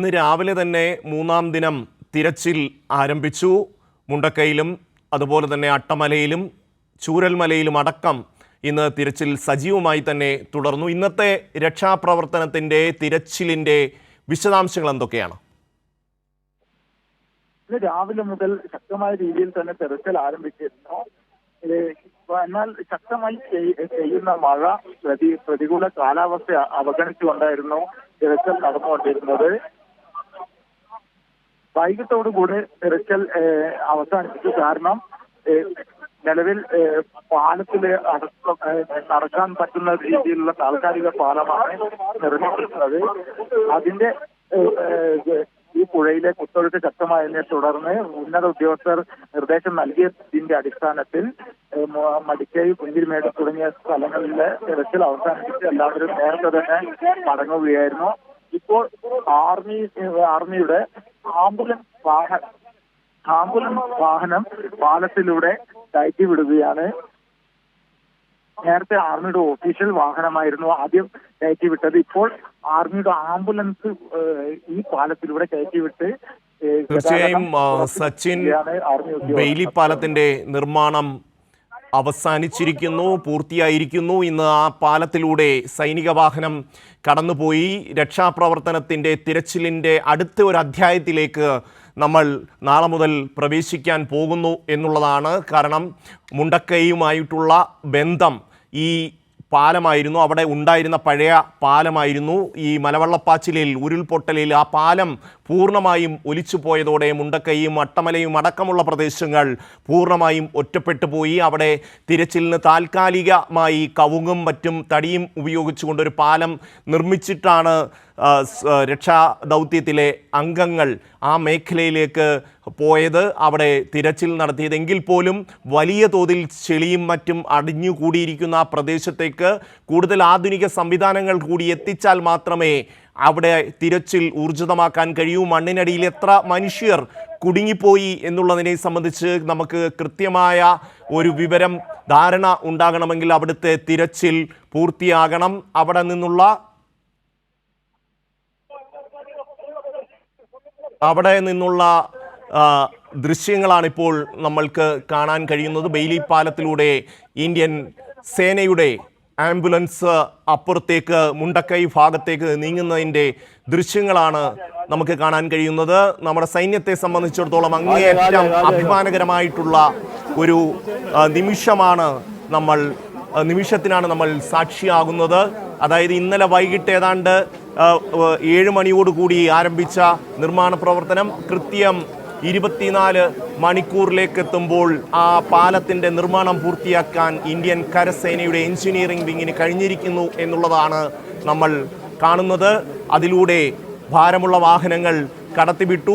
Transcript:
ഇന്ന് രാവിലെ തന്നെ മൂന്നാം ദിനം തിരച്ചിൽ ആരംഭിച്ചു. മുണ്ടക്കയിലും അതുപോലെ തന്നെ അട്ടമലയിലും ചൂരൽമലയിലും അടക്കം ഇന്ന് തിരച്ചിൽ സജീവമായി തന്നെ തുടർന്നു. ഇന്നത്തെ രക്ഷാപ്രവർത്തനത്തിന്റെ തിരച്ചിലിന്റെ വിശദാംശങ്ങൾ എന്തൊക്കെയാണ്? ഇന്ന് രാവിലെ മുതൽ ശക്തമായ രീതിയിൽ തന്നെ തെരച്ചിൽ ആരംഭിച്ചിരുന്നു. എന്നാൽ ശക്തമായി പെയ്യുന്ന മഴ പ്രതികൂല കാലാവസ്ഥ അവഗണിച്ചുകൊണ്ടായിരുന്നു തിരച്ചിൽ നടന്നുകൊണ്ടിരുന്നത്. വൈകിട്ടോടുകൂടി തിരച്ചിൽ അവസാനിപ്പിച്ചു. കാരണം നിലവിൽ പാലത്തില് നടക്കാൻ പറ്റുന്ന രീതിയിലുള്ള താൽക്കാലിക പാലമാണ് നിർമ്മിച്ചിട്ടുള്ളത്. അതിന്റെ ഈ പുഴയിലെ കുത്തൊഴുക്ക് ശക്തമായതിനെ തുടർന്ന് ഉന്നത ഉദ്യോഗസ്ഥർ നിർദ്ദേശം നൽകിയതിന്റെ അടിസ്ഥാനത്തിൽ മടിക്കൈ, പുഞ്ചിരിമേട് തുടങ്ങിയ സ്ഥലങ്ങളിലെ തിരച്ചിൽ അവസാനിപ്പിച്ച് എല്ലാവരും നേരത്തെ തന്നെ മടങ്ങുകയായിരുന്നു. ഇപ്പോൾ ആർമിയുടെ ആംബുലൻസ് വാഹനം പാലത്തിലൂടെ കയറ്റി വിടുകയാണ്. നേരത്തെ ആർമിയുടെ ഒഫീഷ്യൽ വാഹനമായിരുന്നു ആദ്യം കയറ്റിവിട്ടത്. ഇപ്പോൾ ആർമിയുടെ ആംബുലൻസ് ഈ പാലത്തിലൂടെ കയറ്റിവിട്ട് തീർച്ചയായും സച്ചിൻ, ബെയിലി പാലത്തിന്റെ നിർമ്മാണം അവസാനിച്ചിരിക്കുന്നു, പൂർത്തിയായിരിക്കുന്നു. ഇന്ന് ആ പാലത്തിലൂടെ സൈനിക വാഹനം കടന്നുപോയി രക്ഷാപ്രവർത്തനത്തിന്റെ തിരച്ചിലിന്റെ അടുത്ത ഒരു അധ്യായത്തിലേക്ക് നമ്മൾ നാളെ മുതൽ പ്രവേശിക്കാൻ പോകുന്നു എന്നുള്ളതാണ്. കാരണം മുണ്ടക്കൈയുമായിട്ടുള്ള ബന്ധം ഈ പാലമായിരുന്നു. അവിടെ ഉണ്ടായിരുന്ന പഴയ പാലമായിരുന്നു. ഈ മലവെള്ളപ്പാച്ചിലിൽ, ഉരുൾപൊട്ടലിൽ ആ പാലം പൂർണ്ണമായും ഒലിച്ചു പോയതോടെ മുണ്ടക്കൈയും അട്ടമലയും അടക്കമുള്ള പ്രദേശങ്ങൾ പൂർണ്ണമായും ഒറ്റപ്പെട്ടു പോയി. അവിടെ തിരച്ചിലിന് താൽക്കാലികമായി കവുങ്ങും മറ്റും തടിയും ഉപയോഗിച്ചുകൊണ്ടൊരു പാലം നിർമ്മിച്ചിട്ടാണ് രക്ഷാദൗത്യത്തിലെ അംഗങ്ങൾ ആ മേഖലയിലേക്ക് പോയത്, അവിടെ തിരച്ചിൽ നടത്തിയതെങ്കിൽ പോലും വലിയ തോതിൽ ചെളിയും മറ്റും അടിഞ്ഞുകൂടിയിരിക്കുന്ന ആ പ്രദേശത്തേക്ക് കൂടുതൽ ആധുനിക സംവിധാനങ്ങൾ കൂടി എത്തിച്ചാൽ മാത്രമേ അവിടെ തിരച്ചിൽ ഊർജിതമാക്കാൻ കഴിയൂ. മണ്ണിനടിയിൽ എത്ര മനുഷ്യർ കുടുങ്ങിപ്പോയി എന്നുള്ളതിനെ സംബന്ധിച്ച് നമുക്ക് കൃത്യമായ ഒരു ധാരണ ഉണ്ടാകണമെങ്കിൽ അവിടുത്തെ തിരച്ചിൽ പൂർത്തിയാകണം. അവിടെ നിന്നുള്ള ദൃശ്യങ്ങളാണിപ്പോൾ നമ്മൾക്ക് കാണാൻ കഴിയുന്നത്. ബെയിലി പാലത്തിലൂടെ ഇന്ത്യൻ സേനയുടെ ആംബുലൻസ് അപ്പുറത്തേക്ക് മുണ്ടക്കൈ ഭാഗത്തേക്ക് നീങ്ങുന്നതിൻ്റെ ദൃശ്യങ്ങളാണ് നമുക്ക് കാണാൻ കഴിയുന്നത്. നമ്മുടെ സൈന്യത്തെ സംബന്ധിച്ചിടത്തോളം അങ്ങേയറ്റം അഭിമാനകരമായിട്ടുള്ള ഒരു നിമിഷത്തിനാണ് നമ്മൾ സാക്ഷിയാകുന്നത്. അതായത് ഇന്നലെ വൈകിട്ട് ഏതാണ്ട് 7 മണിയോടുകൂടി ആരംഭിച്ച നിർമ്മാണ പ്രവർത്തനം കൃത്യം 24 മണിക്കൂറിലേക്ക് എത്തുമ്പോൾ ആ പാലത്തിൻ്റെ നിർമ്മാണം പൂർത്തിയാക്കാൻ ഇന്ത്യൻ കരസേനയുടെ എഞ്ചിനീയറിംഗ് വിങ്ങിന് കഴിഞ്ഞിരിക്കുന്നു എന്നുള്ളതാണ് നമ്മൾ കാണുന്നത്. അതിലൂടെ ഭാരമുള്ള വാഹനങ്ങൾ കടത്തിവിട്ടു.